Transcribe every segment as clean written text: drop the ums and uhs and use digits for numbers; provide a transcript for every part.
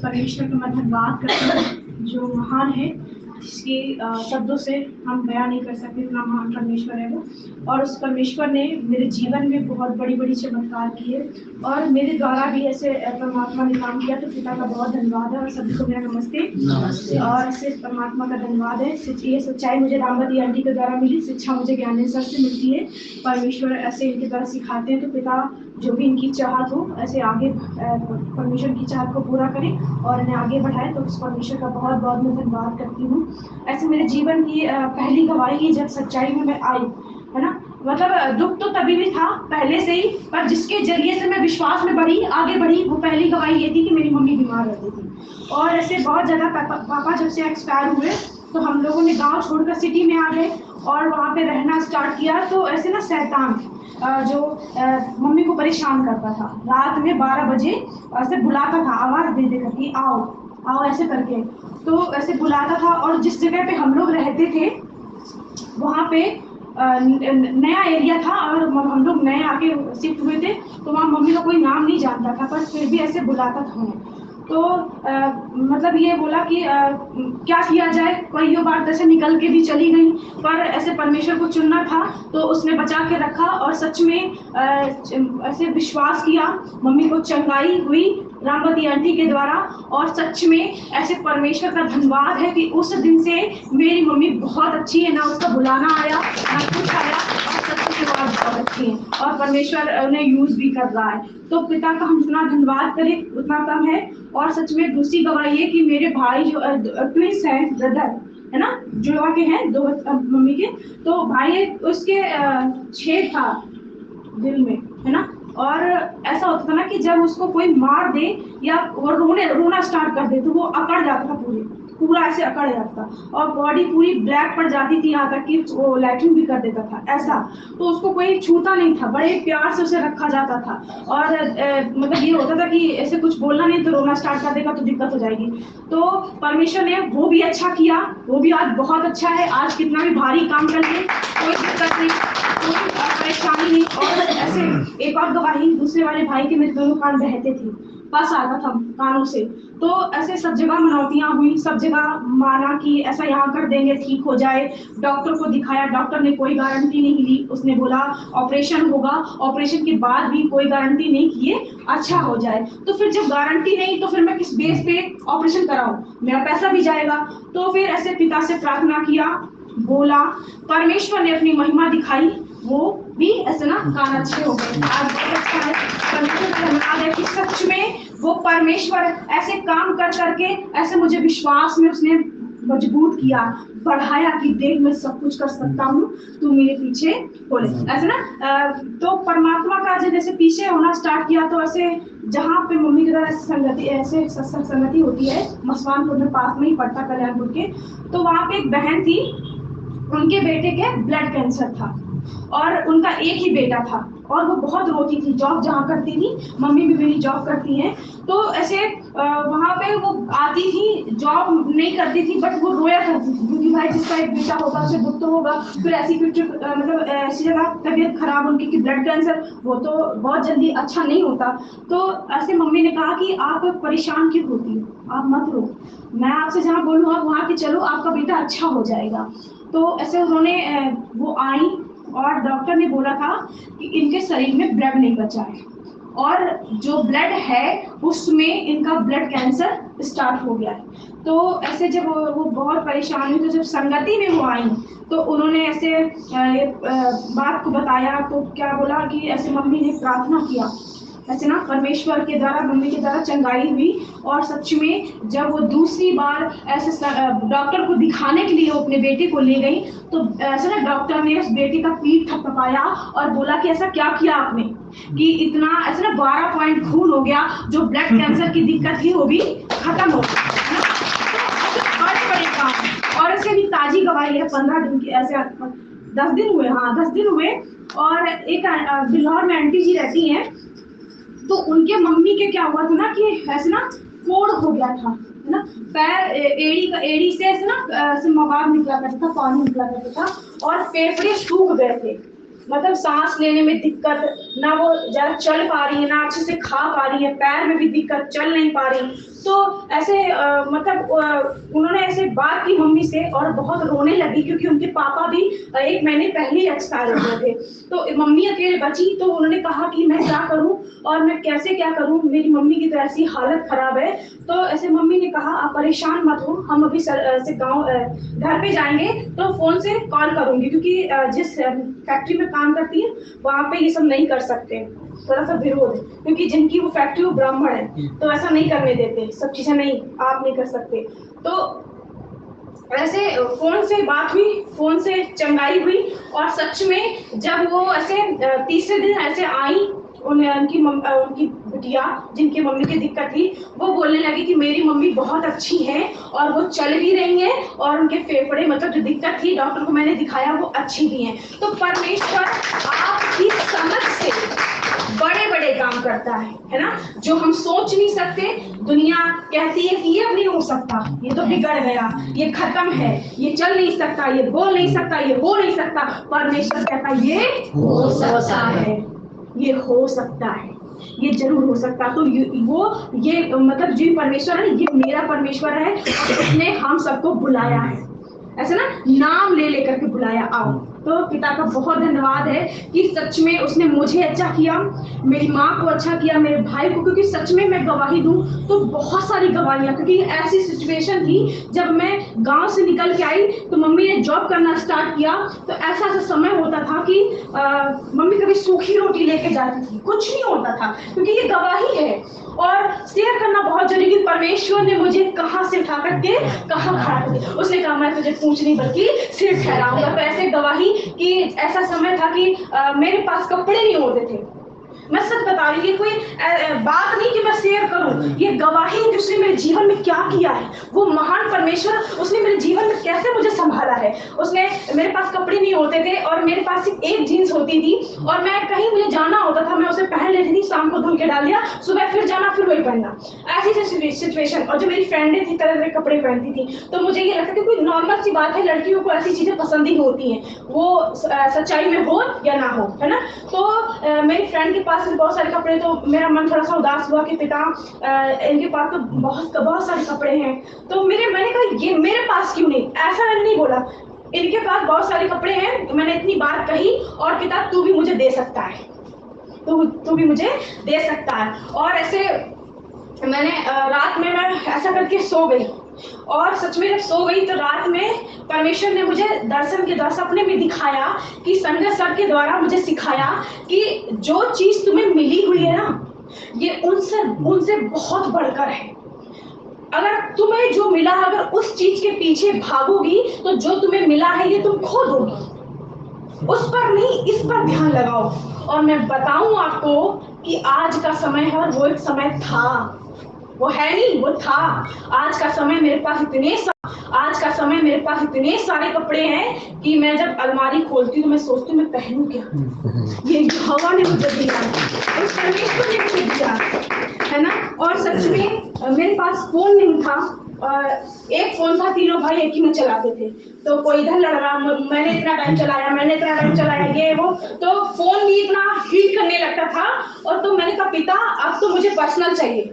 परमेश्वर का मैं धन्यवाद करती हूँ जो महान है, जिसकी शब्दों से हम बयां नहीं कर सकते इतना महान परमेश्वर है वो। और उस परमेश्वर ने मेरे जीवन में बहुत बड़ी बड़ी चमत्कार किए और मेरे द्वारा भी ऐसे परमात्मा ने काम किया। तो पिता का बहुत धन्यवाद है और सभी को मेरा नमस्ते। और सिर्फ परमात्मा का धन्यवाद है। ये सच्चाई मुझे रामवती आंटी के द्वारा मिली, शिक्षा मुझे ज्ञानेश्वर से मिलती है। परमेश्वर ऐसे इनके द्वारा सिखाते हैं। तो पिता जो भी इनकी चाहत हो ऐसे आगे परमेश्वर की चाहत को पूरा करें और इन्हें आगे बढ़ाए। तो उस परमेश्वर का बहुत बहुत मैं धन्यवाद करती हूँ। ऐसे मेरे जीवन की पहली गवाही जब सच्चाई में मैं आई, है ना, मतलब दुख तो तभी भी था पहले से ही, पर जिसके जरिए से मैं विश्वास में बढ़ी, आगे बढ़ी, वो पहली गवाही ये थी कि मेरी मम्मी बीमार रहती थी। और ऐसे बहुत ज्यादा पापा जब से एक्सपायर हुए तो हम लोगों ने गांव छोड़कर सिटी में आ गए और वहाँ पे रहना स्टार्ट किया। तो ऐसे ना शैतान जो मम्मी को परेशान करता था, रात में 12 बजे ऐसे बुलाता था, आवाज दे देकर कि आओ आओ ऐसे करके। तो ऐसे बुलाता था और जिस जगह पे हम लोग रहते थे वहाँ पे नया एरिया था और हम लोग नए आके शिफ्ट हुए थे। तो वहाँ मम्मी का कोई नाम नहीं जानता था, पर फिर भी ऐसे बुलाता था हमें। तो मतलब ये बोला कि क्या किया जाए, कई बार जैसे निकल के भी चली गई, पर ऐसे परमेश्वर को चुनना था तो उसने बचा के रखा और सच में ऐसे विश्वास किया। मम्मी को चंगाई हुई रामवती आंटी के द्वारा और सच में ऐसे परमेश्वर का धन्यवाद है कि उस दिन से मेरी मम्मी बहुत अच्छी है, ना उसका बुलाना आया ना कुछ आया और सबकी सेवा बहुत अच्छी है और परमेश्वर उन्हें यूज भी कर रहा है। तो पिता का हम जितना धन्यवाद करें उतना कम है। और सच में दूसरी गवाही है कि मेरे भाई जो ट्विंस हैं, ब्रदर है ना, जुड़वा के हैं दो मम्मी के, तो भाई उसके छेद था दिल में, है ना। और ऐसा होता था ना कि जब उसको कोई मार दे या वो रोना स्टार्ट कर दे तो वो अकड़ जाता था, पूरा ऐसे अकड़ जाता था और बॉडी पूरी ब्लैक पड़ जाती थी, यहाँ तक कि वो लैट्रिन भी कर देता था ऐसा। तो उसको कोई छूता नहीं था, बड़े प्यार से उसे रखा जाता था। और मतलब ये होता था कि ऐसे कुछ बोलना नहीं तो रोना स्टार्ट कर देगा तो दिक्कत हो जाएगी। तो परमेश्वर ने वो भी अच्छा किया, वो भी आज बहुत अच्छा है। आज कितना भी भारी काम कर ले कोई दिक्कत नहीं, कोई परेशानी नहीं। और ऐसे एक और गवाही, दूसरे वाले भाई के मेरे दोनों कान बहते थे, बस आता था कानों से। तो ऐसे सब जगह मनौतियां हुई, सब जगह माना कि ऐसा यहाँ कर देंगे ठीक हो जाए। डॉक्टर को दिखाया, डॉक्टर ने कोई गारंटी नहीं ली, उसने बोला ऑपरेशन होगा, ऑपरेशन के बाद भी कोई गारंटी नहीं किए अच्छा हो जाए। तो फिर जब गारंटी नहीं तो फिर मैं किस बेस पे ऑपरेशन कराऊं, मेरा पैसा भी जाएगा। तो फिर ऐसे पिता से प्रार्थना किया, बोला, परमेश्वर ने अपनी महिमा दिखाई, वो भी ऐसे ना कान अच्छे हो गए। आज बहुत अच्छा है, परमेश्वर का धन्यवाद है कि सच में वो परमेश्वर ऐसे काम कर करके ऐसे मुझे विश्वास में उसने मजबूत किया, बढ़ाया कि देख मैं सब कुछ कर सकता हूँ, तू मेरे पीछे बोले ऐसे ना। तो परमात्मा का जैसे पीछे होना स्टार्ट किया तो ऐसे जहाँ पे मम्मी की तरह संगति ऐसे सत्संग संगति होती है मसवानपुर में, पास में ही पड़ता कल्याणपुर के। तो वहाँ पे एक बहन थी, उनके बेटे के ब्लड कैंसर था और उनका एक ही बेटा था और वो बहुत रोती थी, जॉब जहाँ करती थी, मम्मी भी मेरी जॉब करती हैं। तो ऐसे वहाँ पे वो आती थी, जॉब नहीं करती थी बट वो रोया करती थी क्योंकि भाई जिसका एक बेटा होगा उसे दुख तो होगा। फिर ऐसी कुछ मतलब ऐसी जगह तबीयत खराब उनकी कि ब्लड कैंसर, वो तो बहुत जल्दी अच्छा नहीं होता। तो ऐसे मम्मी ने कहा कि आप परेशान क्यों होती हो, आप मत रो, मैं आपसे जहाँ बोलूँ आप वहाँ पे चलो, आपका बेटा अच्छा हो जाएगा। तो ऐसे उन्होंने वो आई और डॉक्टर ने बोला था कि इनके शरीर में ब्लड नहीं बचा है और जो ब्लड है उसमें इनका ब्लड कैंसर स्टार्ट हो गया है। तो ऐसे जब वो बहुत परेशान हुई, तो जब संगति में वो आई तो उन्होंने ऐसे बात को बताया। तो क्या बोला कि ऐसे मम्मी ने प्रार्थना किया, ऐसे ना परमेश्वर के द्वारा मम्मी के द्वारा चंगाई हुई। और सच में जब वो दूसरी बार ऐसे डॉक्टर को दिखाने के लिए वो अपने बेटे को ले गई तो ऐसे ना डॉक्टर ने उस बेटे का पीठ थपथपाया और बोला कि ऐसा क्या किया आपने कि इतना ऐसे ना 12 पॉइंट खून हो गया, जो ब्लड कैंसर की दिक्कत थी वो भी खत्म हो गई। और ऐसे भी ताजी गवाही है, 15 दिन की, ऐसे 10 दिन हुए, हाँ 10 दिन हुए। और एक बिल्हौर में आंटी जी रहती हैं, तो उनके मम्मी के क्या हुआ था ना कि ऐसे ना कोड़ हो गया था, है ना, पैर एड़ी से ऐसे ना मवाद निकला करता था, पानी निकला करता था और फेफड़े सूख गए थे। मतलब सांस लेने में दिक्कत, ना वो ज्यादा चल पा रही है, ना अच्छे से खा पा रही है, पैर में भी दिक्कत, चल नहीं पा रही। तो ऐसे उन्होंने ऐसे बात की मम्मी से और बहुत रोने लगी, क्योंकि उनके पापा भी 1 महीने पहले ही एक्सपायर हो गए थे। तो मम्मी अकेले बची, तो उन्होंने कहा कि मैं क्या करूं और मैं कैसे क्या करूं, मेरी मम्मी की तो ऐसी हालत खराब है। तो ऐसे मम्मी ने कहा आप परेशान मत हो, हम अभी ऐसे गाँव घर पे जाएंगे तो फोन से कॉल करूंगी, क्योंकि जिस फैक्ट्री में काम करती है वहाँ पे ये सब नहीं कर सकते, थोड़ा सा विरोध, क्योंकि जिनकी वो फैक्ट्री वो ब्राह्मण है, तो ऐसा नहीं करने देते, सब चीजें नहीं, आप नहीं कर सकते। तो ऐसे फोन से बात हुई, फोन से चंगाई हुई, और सच में जब वो ऐसे तीसरे दिन ऐसे आई, उनकी बिटिया जिनकी मम्मी की दिक्कत थी, वो बोलने लगी कि मेरी मम्मी बहुत अच्छी है और वो चल भी रही है, और उनके फेफड़े मतलब जो दिक्कत थी डॉक्टर को मैंने दिखाया वो अच्छी भी हैं। तो परमेश्वर आपकी समझ से बड़े बड़े काम करता है ना, जो हम सोच नहीं सकते। दुनिया कहती है कि ये अब नहीं हो सकता, ये तो बिगड़ गया, ये खत्म है, ये चल नहीं सकता, ये बोल नहीं सकता, ये हो नहीं सकता। परमेश्वर कहता है ये हो सकता है, ये हो सकता है, ये जरूर हो सकता। तो ये मतलब जो परमेश्वर है, ये मेरा परमेश्वर है, उसने हम सबको बुलाया है, ऐसा ना नाम ले लेकर के बुलाया, आओ। तो पिता का बहुत धन्यवाद है कि सच में उसने मुझे अच्छा किया, मेरी माँ को अच्छा किया, मेरे भाई को, क्योंकि सच में मैं गवाही दूं तो बहुत सारी गवाहियां, क्योंकि ऐसी सिचुएशन थी जब मैं गांव से निकल के आई तो मम्मी ने जॉब करना स्टार्ट किया, तो ऐसा समय होता था कि मम्मी कभी सूखी रोटी लेके जाती थी, कुछ नहीं होता था, क्योंकि ये गवाही है और शेयर करना बहुत जरूरी है। परमेश्वर ने मुझे कहाँ से उठा करके कहाँ खड़ा कर दिया, उसने कहा मैं तुझे पूछ नहीं बल्कि सिर ठहराऊंगा। तो ऐसे गवाही कि ऐसा समय था कि मेरे पास कपड़े नहीं होते थे, मैं सच बता रही हूँ, कोई बात नहीं कि मैं शेयर करूं, ये गवाही है कि उसने मेरे जीवन में क्या किया है, वो महान परमेश्वर, उसने मेरे जीवन में कैसे मुझे संभाला है। उसने, मेरे पास कपड़े नहीं होते थे और मेरे पास सिर्फ एक जीन्स होती थी, और मैं कहीं मुझे जाना होता था मैं उसे पहन लेती थी, शाम को धुल के डाल दिया, सुबह फिर जाना फिर वही पहनना, ऐसी सिचुएशन। और जो मेरी फ्रेंडें थी तरह तरह के कपड़े पहनती थी, तो मुझे ये लगता था कोई नॉर्मल सी बात है, लड़कियों को ऐसी चीजें पसंद ही होती हैं, वो सच्चाई में हो या ना हो, है ना। तो मेरी फ्रेंड के पास बहुत सारे कपड़े, तो मेरा मन थोड़ा सा उदास हुआ कि पिता इनके पास तो बहुत सारे कपड़े हैं, तो मैंने कहा ये मेरे पास क्यों नहीं, ऐसा मैंने नहीं बोला, इनके पास बहुत सारे कपड़े हैं, मैंने इतनी बात कही, और पिता तू भी मुझे दे सकता है, तू भी मुझे दे सकता है। और ऐसे मैंने रात में मैं ऐसा करके सो गई, और सच में जब सो गई तो रात में परमेश्वर ने मुझे दर्शन के द्वारा सपने में दिखाया कि संजय सर के द्वारा मुझे सिखाया कि जो चीज तुम्हें मिली हुई है ना, ये उनसे बहुत बढ़कर है। अगर तुम्हें जो मिला, अगर उस चीज के पीछे भागोगी तो जो तुम्हें मिला है ये तुम खो दोगी, उस पर नहीं, इस पर ध्यान लगाओ। और मैं बताऊं आपको कि आज का समय है, और वो एक समय था, वो है नहीं, वो था। आज का समय मेरे पास इतने सारे कपड़े हैं कि मैं जब अलमारी खोलती हूँ तो मैं सोचती हूँ मैं पहनूं क्या, ये हवा ने मुझे दिया, उस परमेश्वर ने मुझे दिया, है ना। और सच में मेरे पास फोन नहीं था, एक फोन था, तीनों भाई एक ही में चलाते थे, तो कोई इधर लड़ रहा, मैंने इतना टाइम चलाया, ये वो, तो फोन भी इतना हीट करने लगता था। और तो मैंने कहा पिता अब तो मुझे पर्सनल चाहिए,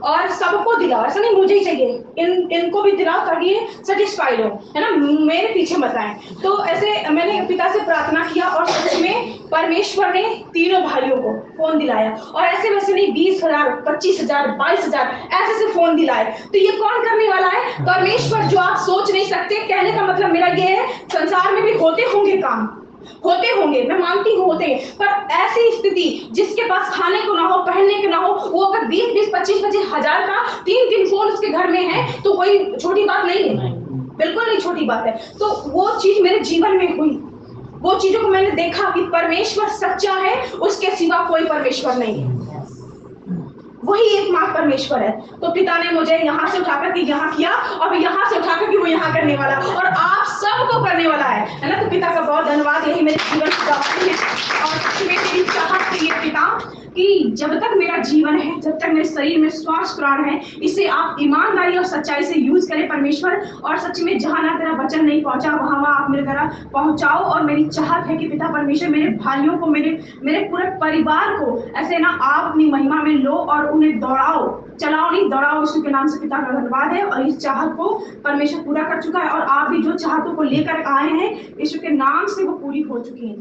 और सबको दिलाओ, ऐसा नहीं मुझे ही चाहिए, इनको भी दिलाओ ताकि ये सेटिस्फाइड हो, है ना, मेरे पीछे मत आए। तो ऐसे मैंने पिता से प्रार्थना किया, और सच में परमेश्वर ने तीनों भाइयों को फोन दिलाया, और ऐसे वैसे नहीं 20,000, 25,000, 22,000 ऐसे फोन दिलाए। तो ये कौन करने वाला है? परमेश्वर, जो आप सोच नहीं सकते। कहने का मतलब मेरा ये है, संसार में भी होते होंगे काम, होते होंगे, मैं मानती हूँ होते हैं, पर ऐसी स्थिति जिसके पास खाने को ना हो, पहनने को ना हो, वो अगर 20-20, 25-25 हजार का 3 फोन उसके घर में है, तो कोई छोटी बात नहीं है, बिल्कुल नहीं छोटी बात है। तो वो चीज मेरे जीवन में हुई, वो चीजों को मैंने देखा कि परमेश्वर सच्चा है, उसके सिवा कोई परमेश्वर नहीं है, वही एकमात्र परमेश्वर है। तो पिता ने मुझे यहाँ से उठाकर के यहाँ किया, और यहाँ से उठाकर के वो यहाँ करने वाला, और आप सबको करने वाला है ना। तो पिता का बहुत धन्यवाद, यही मेरे जीवन की गवाही है, और मेरी चाहत है ये पिता कि जब तक मेरा जीवन है, जब तक मेरे शरीर में श्वास प्राण है, इसे आप ईमानदारी और सच्चाई से यूज करें परमेश्वर। और सच में जहां ना तेरा वचन नहीं पहुंचा वहां आप मेरे द्वारा पहुंचाओ। और मेरी चाहत है कि पिता परमेश्वर मेरे भाइयों को, मेरे पूरे परिवार को ऐसे ना आप अपनी महिमा में लो और उन्हें दौड़ाओ, चलाओ नहीं दौड़ाओ। यीशु के नाम से पिता का धन्यवाद है। और इस चाहत को परमेश्वर पूरा कर चुका है और आप भी जो चाहतों को लेकर आए हैं यीशु के नाम से वो पूरी हो चुकी है।